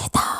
शैतान।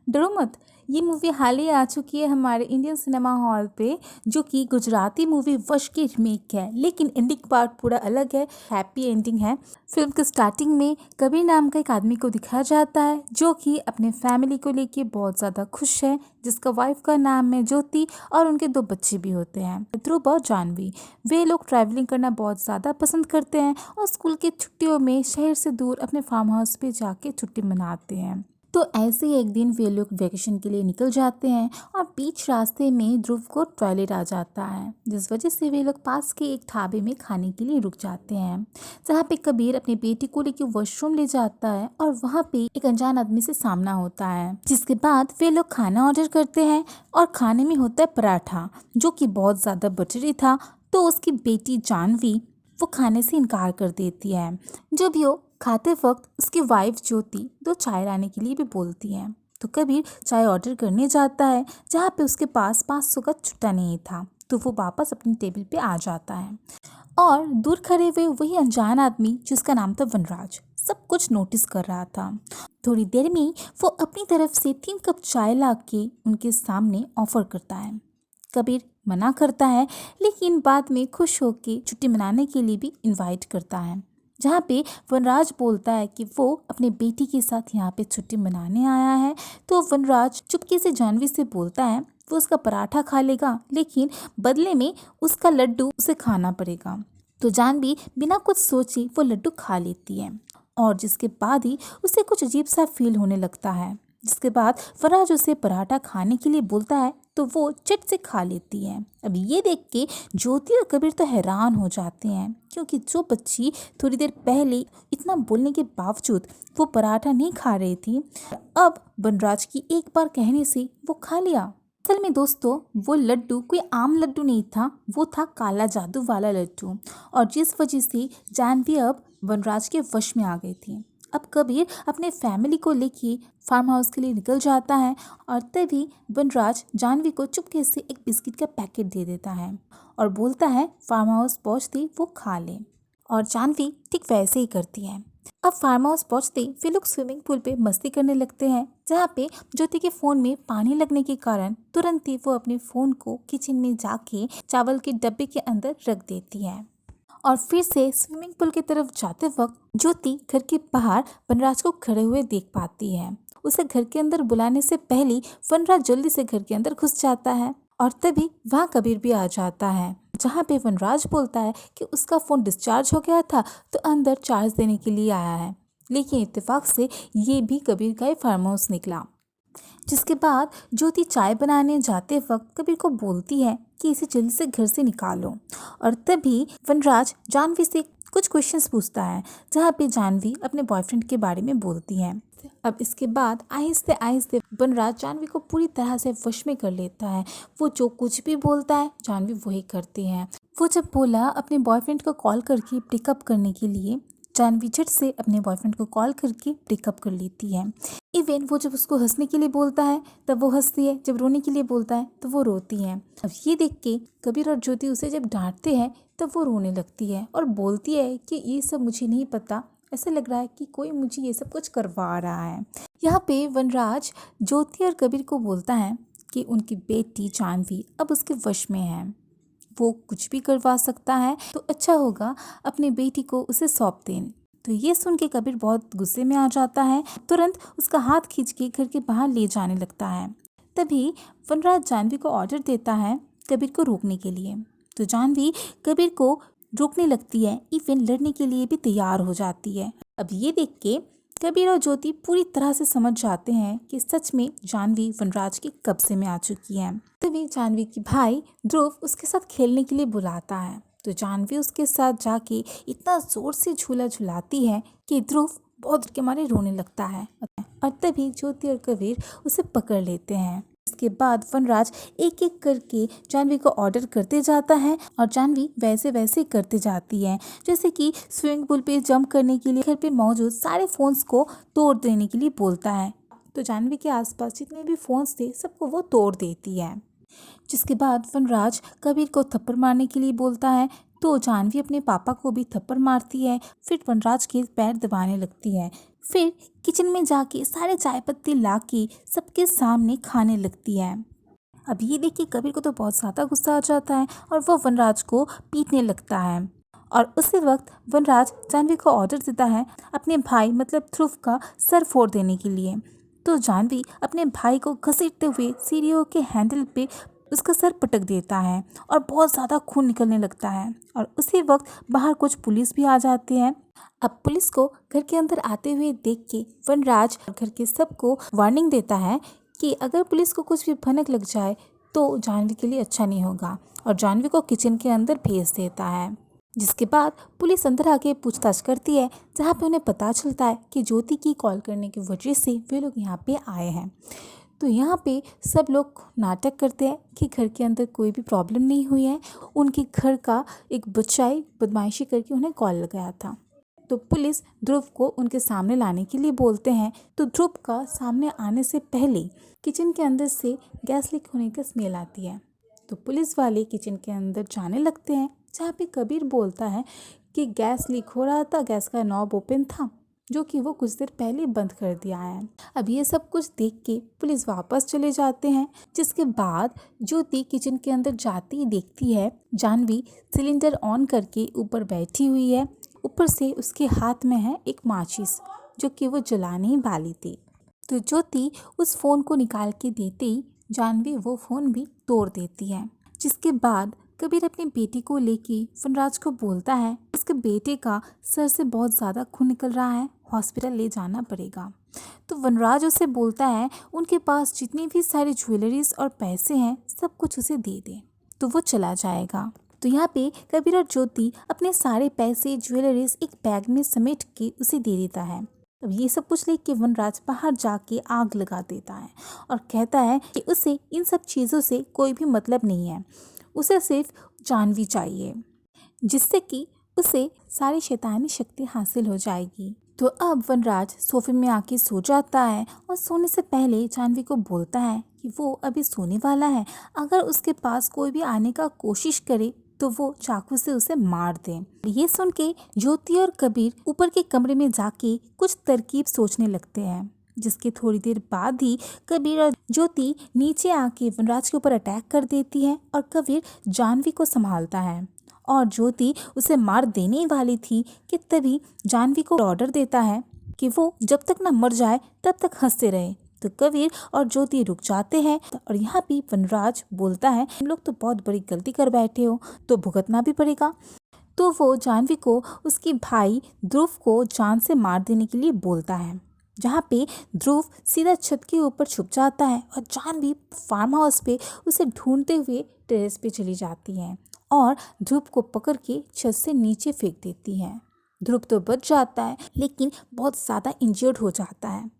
डरो मत, ये मूवी हाल ही आ चुकी है हमारे इंडियन सिनेमा हॉल पे, जो कि गुजराती मूवी वश की रीमेक है, लेकिन एंडिंग पार्ट पूरा अलग है, हैप्पी एंडिंग है। फिल्म के स्टार्टिंग में कबीर नाम का एक आदमी को दिखाया जाता है जो कि अपने फैमिली को लेके बहुत ज़्यादा खुश है, जिसका वाइफ का नाम है ज्योति और उनके 2 बच्चे भी होते हैं, ध्रुव और जानवी। वे लोग ट्रैवलिंग करना बहुत ज़्यादा पसंद करते हैं और स्कूल की छुट्टियों में शहर से दूर अपने फार्म हाउस पे जाके छुट्टी मनाते हैं। तो ऐसे ही एक दिन वे लोग वेकेशन के लिए निकल जाते हैं और बीच रास्ते में ध्रुव को टॉयलेट आ जाता है, जिस वजह से वे लोग पास के एक ढाबे में खाने के लिए रुक जाते हैं, जहाँ पे कबीर अपनी बेटी को लेकर वॉशरूम ले जाता है और वहाँ पे एक अनजान आदमी से सामना होता है। जिसके बाद वे लोग खाना ऑर्डर करते हैं और खाने में होता है पराठा, जो कि बहुत ज़्यादा बटरी था। तो उसकी बेटी जानवी वो खाने से इनकार कर देती है। जो भी हो, खाते वक्त उसकी वाइफ ज्योति 2 चाय लाने के लिए भी बोलती है। तो कबीर चाय ऑर्डर करने जाता है, जहाँ पे उसके पास 500 का छुट्टा नहीं था, तो वो वापस अपनी टेबल पे आ जाता है और दूर खड़े हुए वही अनजान आदमी जिसका नाम था वनराज सब कुछ नोटिस कर रहा था। थोड़ी देर में वो अपनी तरफ से 3 कप चाय ला के उनके सामने ऑफर करता है। कबीर मना करता है, लेकिन बाद में खुश होकर छुट्टी मनाने के लिए भी इनवाइट करता है, जहाँ पे वनराज बोलता है कि वो अपने बेटी के साथ यहाँ पे छुट्टी मनाने आया है। तो वनराज चुपके से जानवी से बोलता है वो उसका पराठा खा लेगा, लेकिन बदले में उसका लड्डू उसे खाना पड़ेगा। तो जानवी बिना कुछ सोचे वो लड्डू खा लेती है और जिसके बाद ही उसे कुछ अजीब सा फील होने लगता है। जिसके बाद वनराज उसे पराठा खाने के लिए बोलता है, तो वो चट से खा लेती है। अब ये देख के ज्योति और कबीर तो हैरान हो जाते हैं, क्योंकि जो बच्ची थोड़ी देर पहले इतना बोलने के बावजूद वो पराठा नहीं खा रही थी, अब वनराज की एक बार कहने से वो खा लिया। असल में दोस्तों, वो लड्डू कोई आम लड्डू नहीं था, वो था काला जादू वाला लड्डू, और जिस वजह से जानवी अब वनराज के वश में आ गई थी। अब कबीर अपने फैमिली को लेके फार्म हाउस के लिए निकल जाता है और तभी वनराज जानवी को चुपके से एक बिस्किट का पैकेट दे देता है और बोलता है फार्म हाउस पहुँचते वो खा ले, और जानवी ठीक वैसे ही करती है। अब फार्म हाउस पहुँचते वे लोग स्विमिंग पूल पे मस्ती करने लगते हैं, जहाँ पे ज्योति के फ़ोन में पानी लगने के कारण तुरंत ही वो अपने फ़ोन को किचन में जाके चावल के डब्बे के अंदर रख देती है और फिर से स्विमिंग पूल की तरफ जाते वक्त ज्योति घर के बाहर वनराज को खड़े हुए देख पाती है। उसे घर के अंदर बुलाने से पहले वनराज जल्दी से घर के अंदर घुस जाता है और तभी वहाँ कबीर भी आ जाता है, जहाँ पे वनराज बोलता है कि उसका फ़ोन डिस्चार्ज हो गया था तो अंदर चार्ज देने के लिए आया है, लेकिन इत्तेफाक से ये भी कबीर का ही फार्म हाउस निकला। जिसके बाद ज्योति चाय बनाने जाते वक्त कबीर को बोलती है कि इसे जल्दी से घर से निकालो, और तभी वनराज जानवी से कुछ क्वेश्चंस पूछता है, जहाँ पे जानवी अपने बॉयफ्रेंड के बारे में बोलती है। अब इसके बाद आहिस्ते आहिस्ते वनराज जानवी को पूरी तरह से वश में कर लेता है। वो जो कुछ भी बोलता है जानवी वही करती है। वो जब बोला अपने बॉयफ्रेंड को कॉल करके पिकअप करने के लिए, जानवी झट से अपने बॉयफ्रेंड को कॉल करके पिकअप कर लेती है। इवन वो जब उसको हंसने के लिए बोलता है तब वो हंसती है, जब रोने के लिए बोलता है तो वो रोती है। अब ये देख के कबीर और ज्योति उसे जब डांटते हैं तब वो रोने लगती है और बोलती है कि ये सब मुझे नहीं पता, ऐसा लग रहा है कि कोई मुझे ये सब कुछ करवा रहा है। यहाँ पे वनराज ज्योति और कबीर को बोलता है कि उनकी बेटी जानवी अब उसके वश में है, वो कुछ भी करवा सकता है, तो अच्छा होगा अपनी बेटी को उसे सौंप दें। तो ये सुन के कबीर बहुत गुस्से में आ जाता है, तुरंत उसका हाथ खींच के घर के बाहर ले जाने लगता है। तभी वनराज जानवी को ऑर्डर देता है कबीर को रोकने के लिए, तो जानवी कबीर को रोकने लगती है, इवन लड़ने के लिए भी तैयार हो जाती है। अब ये देख के कबीर और ज्योति पूरी तरह से समझ जाते हैं कि सच में जानवी वनराज के कब्जे में आ चुकी है। तभी जानवी की भाई ध्रुव उसके साथ खेलने के लिए बुलाता है, तो जानवी उसके साथ जाके इतना जोर से झूला झुलाती है कि ध्रुव बहुत डर के मारे रोने लगता है, और तभी ज्योति और कबीर उसे पकड़ लेते हैं। इसके बाद वनराज एक एक करके जानवी को ऑर्डर करते जाता है और जानवी वैसे वैसे करते जाती है, जैसे कि स्विमिंग पूल पे जंप करने के लिए घर पे मौजूद सारे फोन्स को तोड़ देने के लिए बोलता है। तो जानवी के आसपास जितने भी फोन्स थे सबको वो तोड़ देती है। जिसके बाद वनराज कबीर को थप्पड़ मारने के लिए बोलता है, तो जानवी अपने पापा को भी थप्पड़ मारती है। फिर वनराज के पैर दबाने लगती है। फिर किचन में जाके सारे चाय पत्ती ला के सबके सामने खाने लगती है। अब ये देख के कबीर को तो बहुत ज़्यादा गुस्सा आ जाता है और वो वनराज को पीटने लगता है। और उसी वक्त वनराज जानवी को ऑर्डर देता है अपने भाई मतलब ध्रुव का सर फोड़ देने के लिए। तो जानवी अपने भाई को घसीटते हुए सीढ़ियों के हैंडल पे उसका सर पटक देता है और बहुत ज़्यादा खून निकलने लगता है। और उसी वक्त बाहर कुछ पुलिस भी आ जाते हैं। अब पुलिस को घर के अंदर आते हुए देख के वनराज घर के सबको वार्निंग देता है कि अगर पुलिस को कुछ भी भनक लग जाए तो जानवी के लिए अच्छा नहीं होगा, और जानवी को किचन के अंदर भेज देता है। जिसके बाद पुलिस अंदर आके पूछताछ करती है, जहाँ पे उन्हें पता चलता है कि ज्योति की कॉल करने की वजह से वे लोग यहाँ पे आए हैं। तो यहाँ पे सब लोग नाटक करते हैं कि घर के अंदर कोई भी प्रॉब्लम नहीं हुई है, उनके घर का एक बच्चा ही बदमाशी करके उन्हें कॉल लगाया था। तो पुलिस ध्रुव को उनके सामने लाने के लिए बोलते हैं। तो ध्रुव का सामने आने से पहले किचन के अंदर से गैस लीक होने का स्मेल आती है। तो पुलिस वाले किचन के अंदर जाने लगते हैं, जहाँ पे कबीर बोलता है कि गैस लीक हो रहा था, गैस का नॉब ओपन था, जो कि वो कुछ देर पहले बंद कर दिया है। अब ये सब कुछ देख के पुलिस वापस चले जाते हैं। जिसके बाद ज्योति किचन के अंदर जाती ही देखती है जानवी सिलेंडर ऑन करके ऊपर बैठी हुई है। ऊपर से उसके हाथ में है एक माचिस, जो कि वो जलाने ही वाली थी। तो ज्योति उस फ़ोन को निकाल के देते ही जानवी वो फ़ोन भी तोड़ देती है। जिसके बाद कबीर अपनी बेटी को लेके वनराज को बोलता है उसके बेटे का सर से बहुत ज़्यादा खून निकल रहा है, हॉस्पिटल ले जाना पड़ेगा। तो वनराज उसे बोलता है उनके पास जितनी भी सारी ज्वेलरीज और पैसे हैं सब कुछ उसे दे दे, तो वो चला जाएगा। तो यहाँ पे कबीर और ज्योति अपने सारे पैसे ज्वेलरीज एक बैग में समेट के उसे दे देता है। अब ये सब कुछ लेके वनराज बाहर जाके आग लगा देता है और कहता है कि उसे इन सब चीज़ों से कोई भी मतलब नहीं है, उसे सिर्फ जानवी चाहिए, जिससे कि उसे सारी शैतानी शक्ति हासिल हो जाएगी। तो अब वनराज सोफे में आके सो जाता है और सोने से पहले जानवी को बोलता है कि वो अभी सोने वाला है, अगर उसके पास कोई भी आने का कोशिश करे तो वो चाकू से उसे मार दे। ये सुन के ज्योति और कबीर ऊपर के कमरे में जाके कुछ तरकीब सोचने लगते हैं। जिसके थोड़ी देर बाद ही कबीर और ज्योति नीचे आके वनराज के ऊपर अटैक कर देती है और कबीर जानवी को संभालता है। और ज्योति उसे मार देने ही वाली थी कि तभी जानवी को ऑर्डर देता है कि वो जब तक ना मर जाए तब तक हंसते रहे। तो कबीर और ज्योति रुक जाते हैं और यहाँ भी वनराज बोलता है तुम लोग तो बहुत बड़ी गलती कर बैठे हो, तो भुगतना भी पड़ेगा। तो वो जानवी को उसके भाई ध्रुव को जान से मार देने के लिए बोलता है, जहाँ पे ध्रुव सीधा छत के ऊपर छुप जाता है और जानवी फार्म हाउस पे उसे ढूंढते हुए टेरेस पे चली जाती है और ध्रुव को पकड़ के छत से नीचे फेंक देती है। ध्रुव तो बच जाता है लेकिन बहुत ज़्यादा इंजर्ड हो जाता है।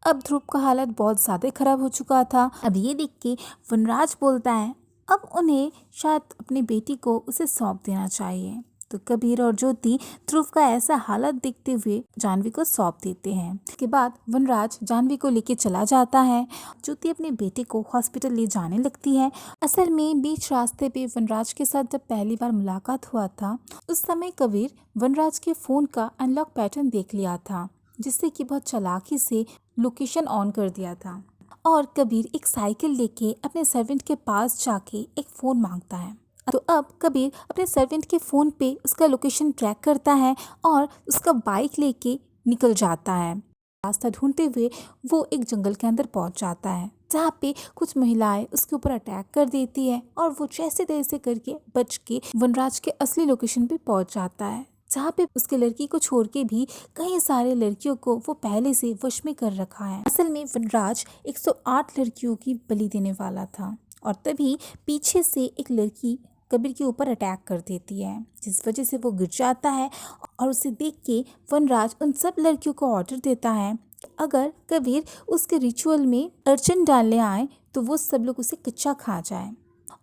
अब ध्रुव का हालत बहुत ज़्यादा खराब हो चुका था। अब ये देख के वनराज बोलता है अब उन्हें शायद अपनी बेटी को उसे सौंप देना चाहिए। तो कबीर और ज्योति ध्रुव का ऐसा हालत देखते हुए जानवी को सौंप देते हैं। इसके बाद वनराज जानवी को लेके चला जाता है। ज्योति अपने बेटे को हॉस्पिटल ले जाने लगती है। असल में बीच रास्ते पे वनराज के साथ जब पहली बार मुलाकात हुआ था उस समय कबीर वनराज के फ़ोन का अनलॉक पैटर्न देख लिया था, जिससे कि बहुत चालाकी से लोकेशन ऑन कर दिया था। और कबीर एक साइकिल लेके अपने सर्वेंट के पास जाके एक फ़ोन मांगता है। तो अब कबीर अपने सर्वेंट के फ़ोन पे उसका लोकेशन ट्रैक करता है और उसका बाइक लेके निकल जाता है। रास्ता ढूंढते हुए वो एक जंगल के अंदर पहुंच जाता है, जहाँ पे कुछ महिलाएं उसके ऊपर अटैक कर देती है और वो जैसे तैसे करके बच के वनराज के असली लोकेशन पे पहुंच जाता है, जहाँ पे उसके लड़की को छोड़ के भी कई सारे लड़कियों को वो पहले से वश में कर रखा है। असल में वनराज 108 लड़कियों की बलि देने वाला था और तभी पीछे से एक लड़की कबीर के ऊपर अटैक कर देती है, जिस वजह से वो गिर जाता है। और उसे देख के वनराज उन सब लड़कियों को ऑर्डर देता है अगर कबीर उसके रिचुअल में अर्चन डालने आए तो वो सब लोग उसे कच्चा खा जाए।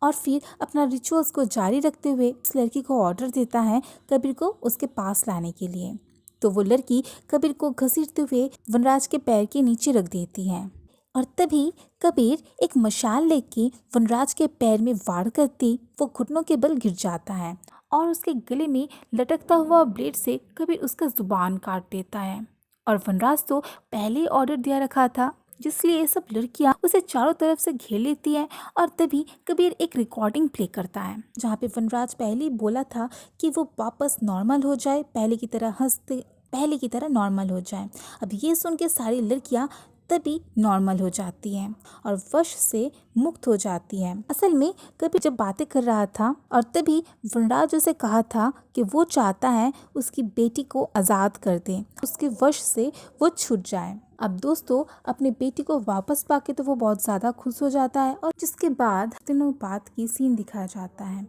और फिर अपना रिचुअल्स को जारी रखते हुए उस लड़की को ऑर्डर देता है कबीर को उसके पास लाने के लिए। तो वो लड़की कबीर को घसीटते हुए वनराज के पैर के नीचे रख देती है और तभी कबीर एक मशाल लेके वनराज के पैर में वार करते वो घुटनों के बल गिर जाता है और उसके गले में लटकता हुआ ब्लेड से कबीर उसका जुबान काट देता है। और वनराज तो पहले ही ऑर्डर दिया रखा था, जिसलिए ये सब लड़कियां उसे चारों तरफ से घेर लेती हैं। और तभी कबीर एक रिकॉर्डिंग प्ले करता है जहाँ पे वनराज पहले ही बोला था कि वो वापस नॉर्मल हो जाए, पहले की तरह हंसते, पहले की तरह नॉर्मल हो जाए। अब ये सुन के सारी लड़कियां तभी नॉर्मल हो जाती हैं और वश से मुक्त हो जाती हैं। असल में कबीर जब बातें कर रहा था और तभी वनराज उसे कहा था कि वो चाहता है उसकी बेटी को आज़ाद कर दे, उसके वश से वो छूट जाए। अब दोस्तों अपनी बेटी को वापस पाके तो वो बहुत ज़्यादा खुश हो जाता है और जिसके बाद दिनों बाद की सीन दिखाया जाता है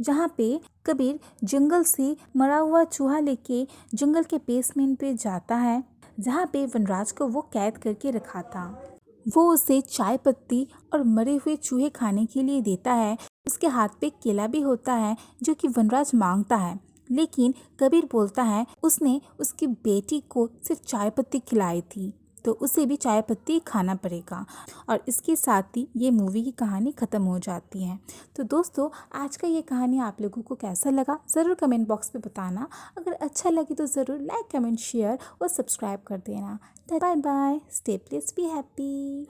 जहाँ पे कबीर जंगल से मरा हुआ चूहा लेके जंगल के बेसमेंट पे जाता है जहाँ पे वनराज को वो कैद करके रखा था। वो उसे चाय पत्ती और मरे हुए चूहे खाने के लिए देता है। उसके हाथ पे केला भी होता है जो कि वनराज मांगता है, लेकिन कबीर बोलता है उसने उसकी बेटी को सिर्फ चाय पत्ती खिलाई थी तो उसे भी चाय पत्ती खाना पड़ेगा। और इसके साथ ही ये मूवी की कहानी ख़त्म हो जाती है। तो दोस्तों आज का ये कहानी आप लोगों को कैसा लगा ज़रूर कमेंट बॉक्स में बताना। अगर अच्छा लगे तो ज़रूर लाइक कमेंट शेयर और सब्सक्राइब कर देना। Bye bye, stay please be happy.